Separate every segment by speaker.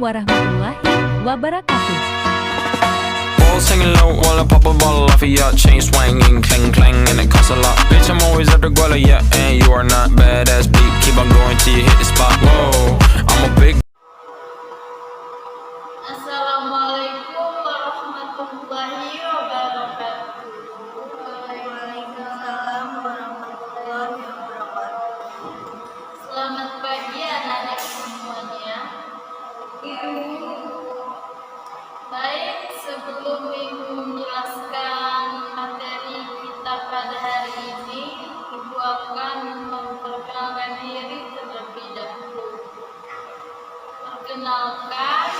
Speaker 1: warahmatullahi wabarakatuh.
Speaker 2: Balls hanging low while I pop a bottle off of ya. Chain swinging, clang clang, and it costs a lot. Bitch, I'm always at the guala, yeah, and you are not badass beat. Keep on going till you hit the spot. Whoa, I'm a big.
Speaker 3: Assalamualaikum warahmatullahi wabarakatuh. Waalaikumsalam warahmatullahi wabarakatuh. Selamat pagi anak-anak semuanya. Baik, sebelum Ibu menjelaskan materi kita pada hari ini, Ibu akan memperkenalkan diri terlebih dahulu. Perkenalkan,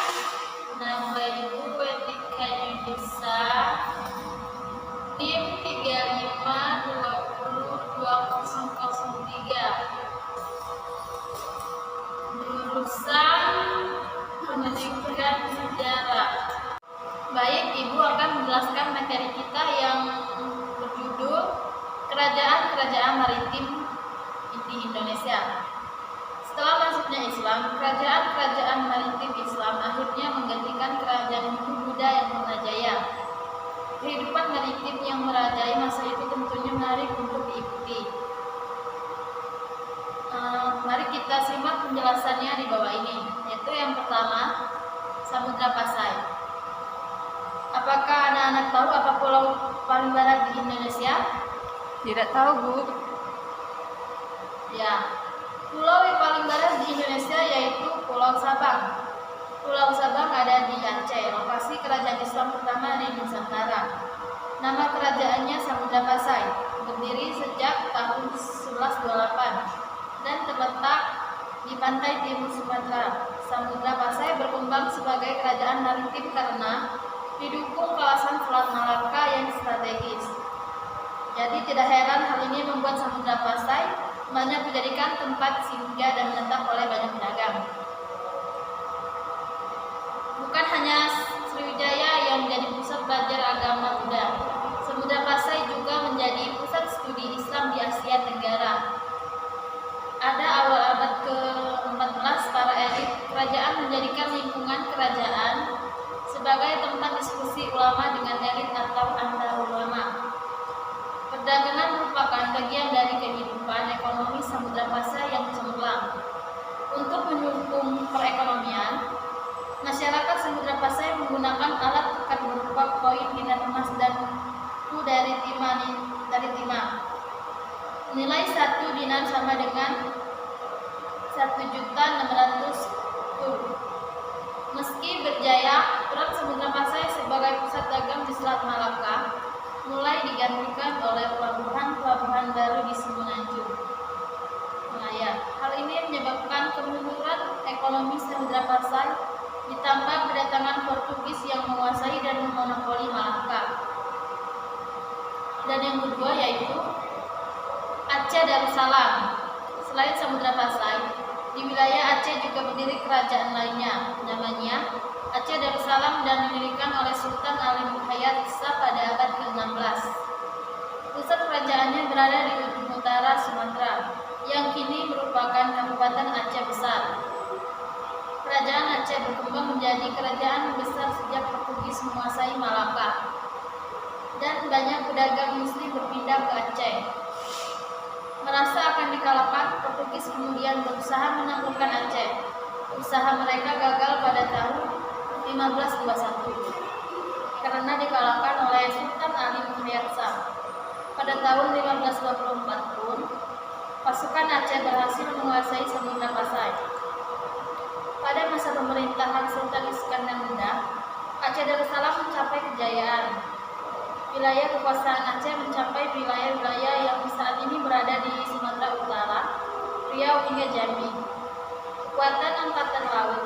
Speaker 3: nama Ibu Wetika Yudisa, NIM 35202003, jurusan Pendidikan Sejarah. Baik, Ibu akan menjelaskan materi kita yang berjudul Kerajaan-Kerajaan Maritim di Indonesia. Setelah masuknya Islam, kerajaan-kerajaan maritim Islam akhirnya menggantikan kerajaan Hindu-Buddha yang pernah jaya. Kehidupan maritim yang merajai masa itu tentunya menarik untuk diikuti. Mari kita simak penjelasannya di bawah ini, yaitu yang pertama, Samudra Pasai. Apakah anak-anak tahu apa pulau paling barat di Indonesia?
Speaker 1: Tidak tahu, Bu.
Speaker 3: Ya, pulau yang paling barat di Indonesia yaitu Pulau Sabang. Pulau Sabang ada di Aceh, lokasi kerajaan Islam pertama di Nusantara. Nama kerajaannya Samudra Pasai, berdiri sejak tahun 1128 dan terletak di pantai timur Sumatera. Samudra Pasai berkembang sebagai kerajaan maritim karena didukung kawasan Selat Malaka yang strategis. Jadi tidak heran hal ini membuat Samudra Pasai banyak dijadikan tempat singgah dan menetap oleh banyak pedagang. Bukan hanya Sriwijaya yang menjadi pusat belajar agama Buddha, Samudra Pasai juga menjadi pusat studi Islam di Asia Tenggara. Ada awal abad ke-14 para elit kerajaan menjadikan lingkungan kerajaan sebagai tempat diskusi ulama dengan elit atau antar ulama. Perdagangan merupakan bagian dari kehidupan ekonomi Samudra Pasai yang cemerlang. Untuk menyokong perekonomian, masyarakat Samudra Pasai menggunakan alat tukar berupa koin dinar emas dan dari timah. Nilai 1 dinar sama dengan 1.600 tur. Meski berjaya, peran Samudra Pasai sebagai pusat dagang di Selat Malaka mulai digantikan oleh pelabuhan-pelabuhan baru di Semenanjung Malaya. Hal ini menyebabkan kemunduran ekonomi Samudra Pasai ditambah kedatangan Portugis yang menguasai dan memonopoli Malaka. Dan yang kedua yaitu Aceh Darussalam. Selain Samudra Pasai, di wilayah Aceh juga berdiri kerajaan lainnya, namanya Aceh Darussalam dan didirikan oleh Sultan Alim Hayat Shah pada abad ke-16. Pusat kerajaannya berada di ujung utara Sumatera, yang kini merupakan Kabupaten Aceh Besar. Kerajaan Aceh berkembang menjadi kerajaan besar sejak Portugis menguasai Malaka, dan banyak pedagang Muslim berpindah ke Aceh. Merasa akan dikalahkan, Portugis kemudian berusaha menaklukkan Aceh. Usaha mereka gagal pada tahun 1521 karena dikalahkan oleh Sultan Alim Hayat Shah. Pada tahun 1524 pun, pasukan Aceh berhasil menguasai Samudra Pasai. Pada masa pemerintahan Sultan Iskandar Muda, Aceh Darussalam mencapai kejayaan. Wilayah kekuasaan Aceh mencapai wilayah-wilayah yang saat ini berada di Sumatera Utara, Riau hingga Jambi. Kekuatan angkatan laut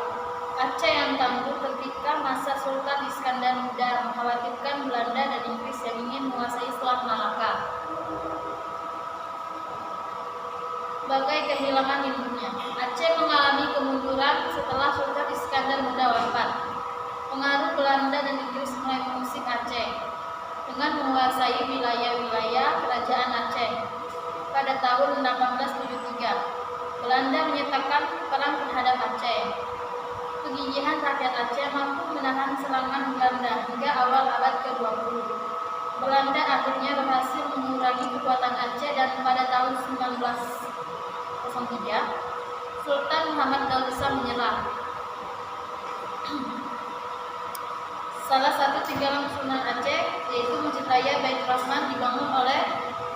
Speaker 3: Aceh yang tangguh ketika masa Sultan Iskandar Muda mengkhawatirkan Belanda dan Inggris yang ingin menguasai Selat Malaka. Bagai kehilangan induknya, Aceh mengalami kemunduran setelah Sultan Iskandar Muda wafat. Pengaruh Belanda dan Inggris mulai mengusik Aceh dengan menguasai wilayah-wilayah kerajaan Aceh. Pada tahun 1873, Belanda menyatakan perang terhadap Aceh. pilihan rakyat Aceh mampu menahan serangan Belanda hingga awal abad ke-20. Belanda akhirnya berhasil mengurangi kekuatan Aceh dan pada tahun 1903 Sultan Muhammad Ghausah menyerah. Salah satu tinggalan Sunan Aceh yaitu Masjid Raya Baitur Rahman dibangun oleh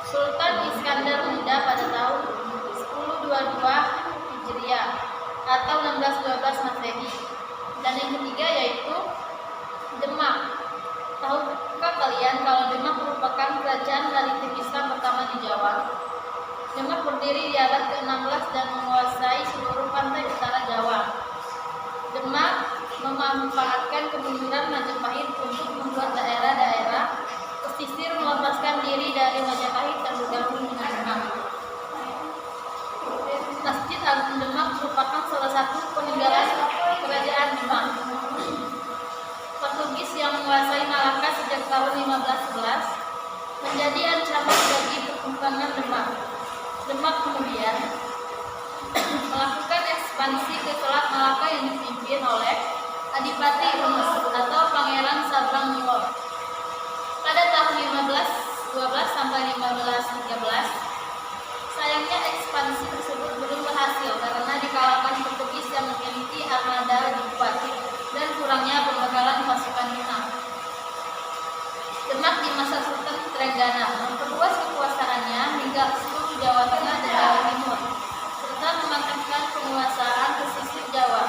Speaker 3: Sultan Iskandar Muda pada tahun 1022 Hijriah atau 1612 Masehi. Dan yang ketiga yaitu Demak. Tahukah kalian kalau Demak merupakan kerajaan maritim Islam pertama di Jawa? Demak berdiri di abad ke-16 dan menguasai seluruh pantai utara Jawa. Demak memanfaatkan kemunduran Majapahit untuk membuat daerah-daerah pesisir melepaskan diri dari Majapahit dan bergabung dengan Demak. Masjid Agung Demak merupakan salah satu peninggalan kerajaan Demak. Portugis yang menguasai Malaka sejak tahun 1511 menjadi ancaman bagi perkembangan Demak. Demak kemudian melakukan ekspansi ke Selat Malaka yang dipimpin oleh Adipati Remes atau Pangeran Sabrang Nyiwol. Pada tahun 1512 sampai 1513, sayangnya ekspansi tersebut belum berhasil karena dikalahkan Portugis yang memiliki armada lebih kuat dan kurangnya pembekalan pasukan Minang. Demak di masa Sultan Trenggana memperluas kekuasaannya hingga seluruh Jawa Tengah dan Jawa Timur, serta memantapkan penguasaan pesisir Jawa.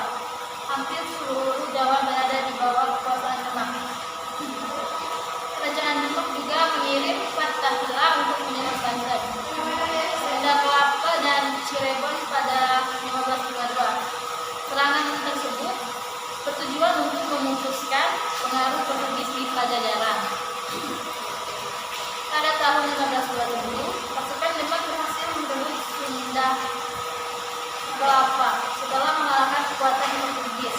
Speaker 3: Hampir seluruh Jawa berada di bawah kekuasaan Demak. Kerajaan Demak juga mengirim Fathahila untuk menyerang Banten, Sunda Kelapa dan Cirebon pada 1552. Serangan tersebut bertujuan untuk memutuskan pengaruh Portugis di Pajajaran. Pada tahun 1527, pasukan Demak berhasil membelot Sunda Kelapa setelah mengalahkan kekuatan Portugis.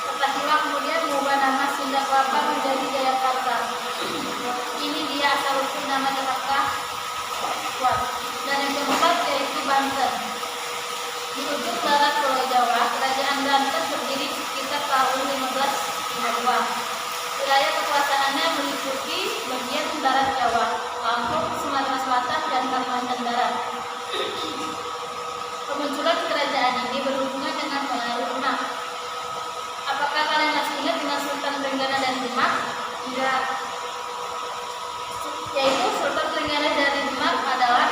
Speaker 3: Fathahila kemudian mengubah nama Sunda Kelapa menjadi Jayakarta. Ini dia asal-usul nama Jakarta. Dan yang keempat yaitu Banten. Di ujung barat Pulau Jawa, kerajaan Banten berdiri sekitar tahun 1552. Wilayah kekuasaannya meliputi bagian barat Jawa, Lampung, Sumatera Selatan, dan Kalimantan Barat. Kemunculan kerajaan ini berhubungan dengan pengaruh Demak. Apakah kalian masih ingat dengan Sultan Trenggana dan Demak? Tidak. Yaitu Sultan Trenggana dari Demak adalah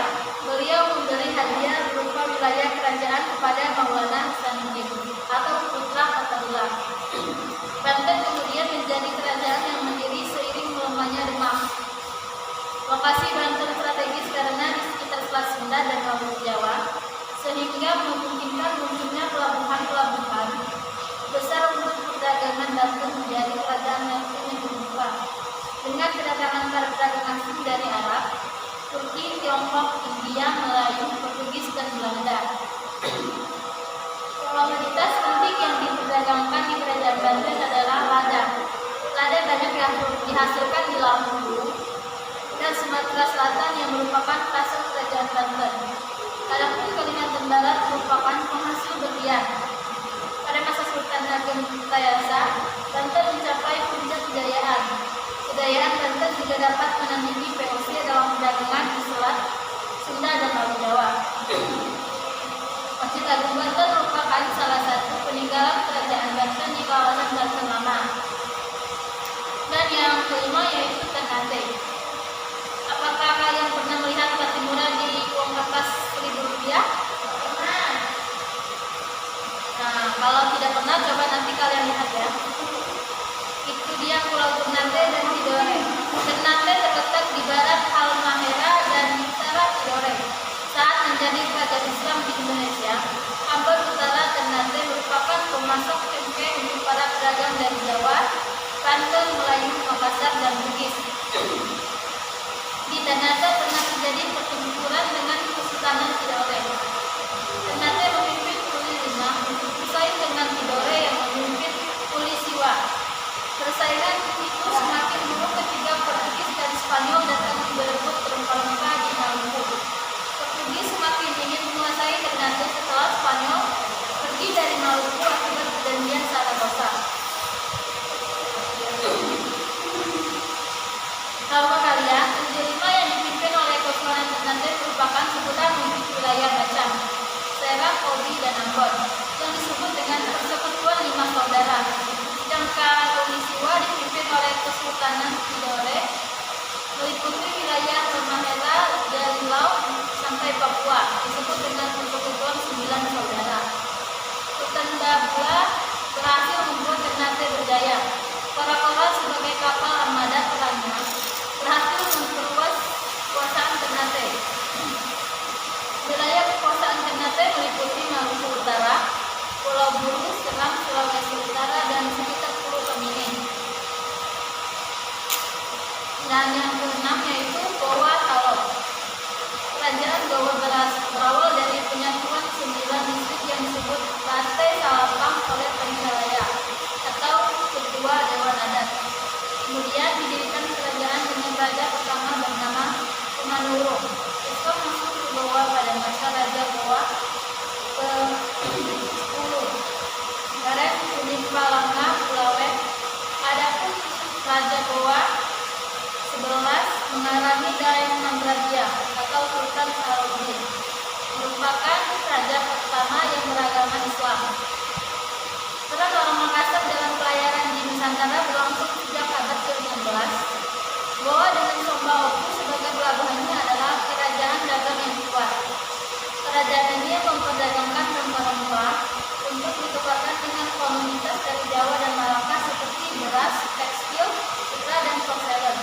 Speaker 3: beliau memberi hadiah berupa wilayah kerajaan kepada Maulana Hasanuddin atau putra Fathahillah. Banten kemudian menjadi kerajaan yang berdiri seiring melemahnya Demak. Lokasi Banten strategis karena di sekitar Selat Sunda dan Laut Jawa, sehingga memungkinkan munculnya pelabuhan-pelabuhan besar untuk perdagangan Banten menjadi kerajaan yang terbuka. Dengan kedatangan para pedagang asing dari Arab, Turki, Tiongkok, India, Melayu, Portugis, dan Belanda. Komoditas penting yang diperdagangkan di kerajaan Banten adalah lada. Lada banyak yang dihasilkan di Lampung dan Sumatera Selatan yang merupakan pasar kerajaan Banten. Adapun Kalimantan Barat merupakan penghasil berlian. Pada masa Sultan Ageng Tayasa, Banten mencapai puncak kejayaan. Kejayaan Banten juga dapat menandingi VOC dalam perdagangan di Selat Sunda dan Laut Jawa. Masjid Agung Banten merupakan salah satu peninggalan kerajaan Banten di kawasan Banten Lama. Dan yang kelima yaitu Ternate. Apakah kalian pernah melihat Patimura di uang kertas Rp1.000? Pernah. Nah, kalau tidak pernah, coba nanti kalian lihat ya. Itu dia Pulau Ternate dan Tidore. Ternate terletak di barat Halmahera dan di utara Tidore. Saat menjadi kerajaan Islam di Indonesia, Ambon Utara Ternate merupakan pemasok tempe untuk para pedagang dari Jawa, Banten, Melayu, Makassar, dan Bugis. Di Ternate pernah terjadi pertempuran dengan Kesultanan Tidore. Ternate memimpin Kuli Lima untuk bersaing dengan Tidore yang memimpin Kuli Siwa. Persaingan itu semakin buruk ketika Portugis dan Spanyol datang berebut rempah-rempah di Maluku. Portugis semakin ingin menguasai Ternate setelah Spanyol pergi dari Maluku akibat perjanjian Saragossa. Kesultanan Tidore, meliputi wilayah Halmahera dari laut sampai Papua, disebut dengan Persekutuan Sembilan Saudara. Sultan Babla berhasil membuat Ternate berjaya. Kora-Kora sebagai kapal armada perangnya berhasil memperluas kekuasaan Ternate. Wilayah kekuasaan Ternate meliputi Maluku Utara, Pulau Buru, Seram, Sulawesi Utara, dan sekitar Pulau Tomine. Dan yang keenam yaitu Goa Talok. Kerajaan Goa berawal dari penyatuan 9 distrik yang disebut Late Salapang oleh Panihalaya atau Ketua Dewan Adat. Kemudian didirikan kerajaan dengan raja pertama bernama Kumanuro. Islam masuk ke Goa pada masa Raja Goa ke-10. Garek Unipalanga Pulawet. Adapun Raja Goa 11 mengalami Daeng Mandragya atau Sultan Salahuddin, merupakan raja pertama yang beragama Islam. Peran orang Makassar dalam pelayaran di Nusantara berlangsung sejak abad ke-16. Goa dengan Somba Oku sebagai pelabuhannya adalah kerajaan dagang yang kuat. Kerajaan ini memperdagangkan rempah-rempah untuk ditukarkan dengan komoditas dari Jawa dan Malaka seperti beras, tekstil, sutra, dan porselen.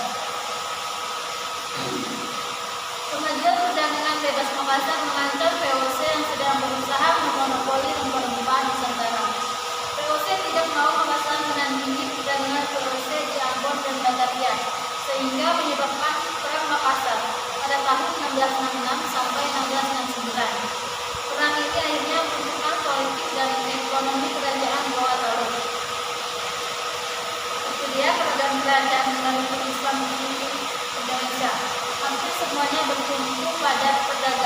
Speaker 3: Kemajuan perdagangan bebas Makassar mengancam VOC yang sedang berusaha memonopoli rempah-rempah Nusantara. VOC tidak mau Makassar menandingi perdagangan VOC di Ambon dan Batavia, sehingga menyebabkan Perang Makassar pada tahun 1666 sampai 1669. Perang ini akhirnya menentukan politik dan ekonomi kerajaan Goa Taluk. Itu dia kerajaan Islam di Indonesia. Hampir semuanya bertumpu pada perdagangan